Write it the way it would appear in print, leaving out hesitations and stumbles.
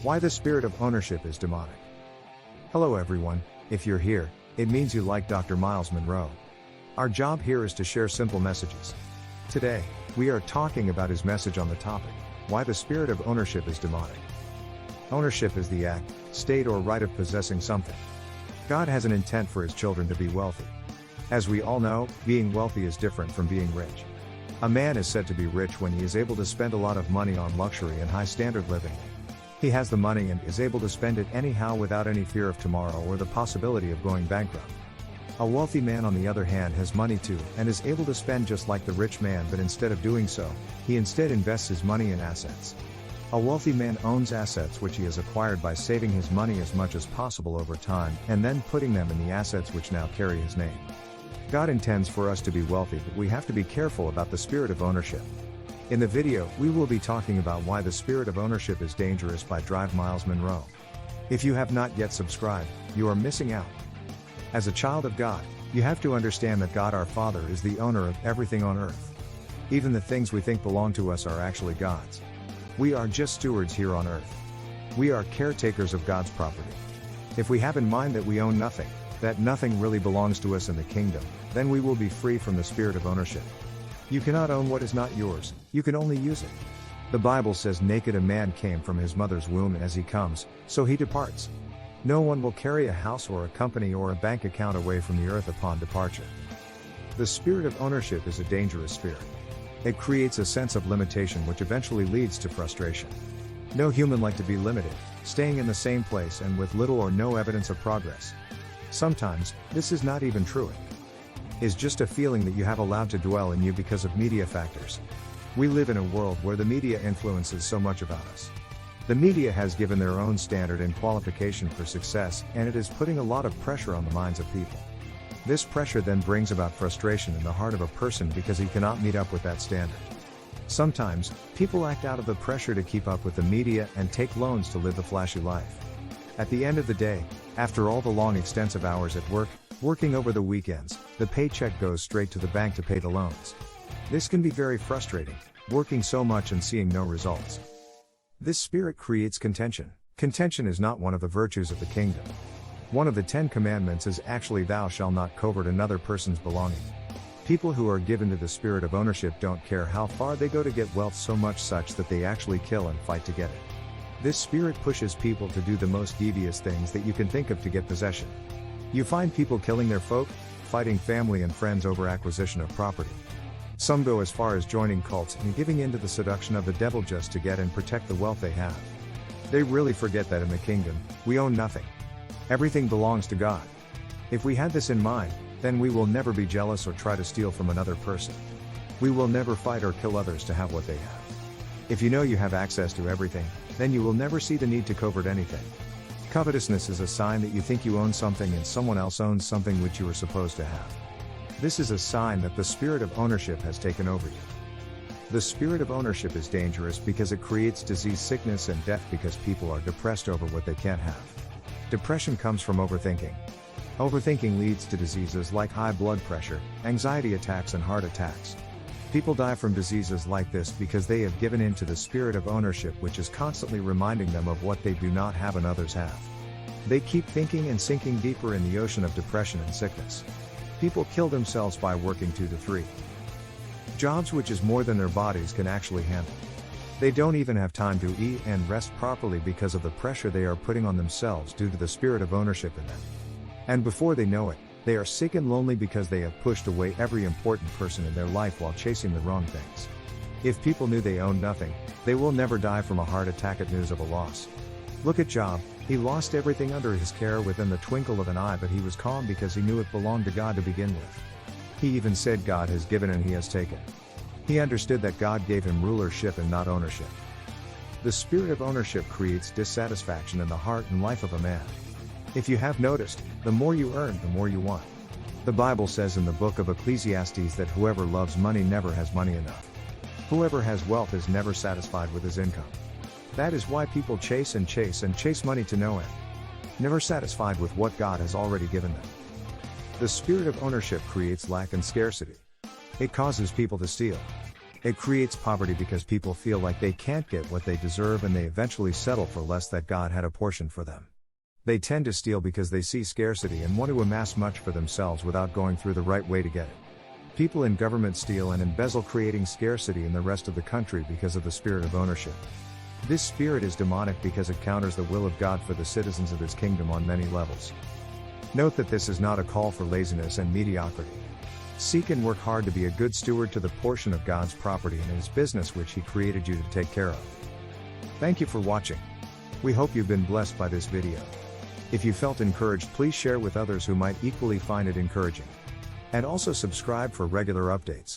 Why the spirit of ownership is demonic. Hello everyone, if you're here, it means you like Dr. Miles Monroe. Our job here is to share simple messages. Today, we are talking about his message on the topic, why the spirit of ownership is demonic. Ownership is the act, state or right of possessing something. God has an intent for his children to be wealthy. As we all know, being wealthy is different from being rich. A man is said to be rich when he is able to spend a lot of money on luxury and high standard living. He has the money and is able to spend it anyhow without any fear of tomorrow or the possibility of going bankrupt. A wealthy man on the other hand has money too and is able to spend just like the rich man, but instead of doing so, he instead invests his money in assets. A wealthy man owns assets which he has acquired by saving his money as much as possible over time and then putting them in the assets which now carry his name. God intends for us to be wealthy, but we have to be careful about the spirit of ownership. In the video, we will be talking about why the spirit of ownership is dangerous by Dr. Miles Monroe. If you have not yet subscribed, you are missing out. As a child of God, you have to understand that God our Father is the owner of everything on earth. Even the things we think belong to us are actually God's. We are just stewards here on earth. We are caretakers of God's property. If we have in mind that we own nothing, that nothing really belongs to us in the kingdom, then we will be free from the spirit of ownership. You cannot own what is not yours, you can only use it. The Bible says naked a man came from his mother's womb, and as he comes, so he departs. No one will carry a house or a company or a bank account away from the earth upon departure. The spirit of ownership is a dangerous spirit. It creates a sense of limitation which eventually leads to frustration. No human like to be limited, staying in the same place and with little or no evidence of progress. Sometimes, this is not even true. Is just a feeling that you have allowed to dwell in you because of media factors. We live in a world where the media influences so much about us. The media has given their own standard and qualification for success, and it is putting a lot of pressure on the minds of people. This pressure then brings about frustration in the heart of a person because he cannot meet up with that standard. Sometimes, people act out of the pressure to keep up with the media and take loans to live the flashy life. At the end of the day, after all the long extensive hours at work, working over the weekends, the paycheck goes straight to the bank to pay the loans. This can be very frustrating, working so much and seeing no results. This spirit creates contention. Contention is not one of the virtues of the kingdom. One of the 10 commandments is actually thou shalt not covet another person's belonging. People who are given to the spirit of ownership don't care how far they go to get wealth, so much such that they actually kill and fight to get it. This spirit pushes people to do the most devious things that you can think of to get possession. You find people killing their folk, fighting family and friends over acquisition of property. Some go as far as joining cults and giving in to the seduction of the devil just to get and protect the wealth they have. They really forget that in the kingdom, we own nothing. Everything belongs to God. If we had this in mind, then we will never be jealous or try to steal from another person. We will never fight or kill others to have what they have. If you know you have access to everything, then you will never see the need to covet anything. Covetousness is a sign that you think you own something and someone else owns something which you are supposed to have. This is a sign that the spirit of ownership has taken over you. The spirit of ownership is dangerous because it creates disease, sickness and death because people are depressed over what they can't have. Depression comes from overthinking. Overthinking leads to diseases like high blood pressure, anxiety attacks and heart attacks. People die from diseases like this because they have given in to the spirit of ownership, which is constantly reminding them of what they do not have and others have. They keep thinking and sinking deeper in the ocean of depression and sickness. People kill themselves by working 2 to 3 jobs, which is more than their bodies can actually handle. They don't even have time to eat and rest properly because of the pressure they are putting on themselves due to the spirit of ownership in them. And before they know it, they are sick and lonely because they have pushed away every important person in their life while chasing the wrong things. If people knew they owned nothing, they will never die from a heart attack at news of a loss. Look at Job. He lost everything under his care within the twinkle of an eye, but he was calm because he knew it belonged to God to begin with. He even said God has given and he has taken. He understood that God gave him rulership and not ownership. The spirit of ownership creates dissatisfaction in the heart and life of a man. If you have noticed, the more you earn, the more you want. The Bible says in the book of Ecclesiastes that whoever loves money never has money enough. Whoever has wealth is never satisfied with his income. That is why people chase and chase and chase money to no end, never satisfied with what God has already given them. The spirit of ownership creates lack and scarcity. It causes people to steal. It creates poverty because people feel like they can't get what they deserve and they eventually settle for less that God had apportioned for them. They tend to steal because they see scarcity and want to amass much for themselves without going through the right way to get it. People in government steal and embezzle, creating scarcity in the rest of the country because of the spirit of ownership. This spirit is demonic because it counters the will of God for the citizens of His kingdom on many levels. Note that this is not a call for laziness and mediocrity. Seek and work hard to be a good steward to the portion of God's property and His business which He created you to take care of. Thank you for watching. We hope you've been blessed by this video. If you felt encouraged, please share with others who might equally find it encouraging. And also subscribe for regular updates.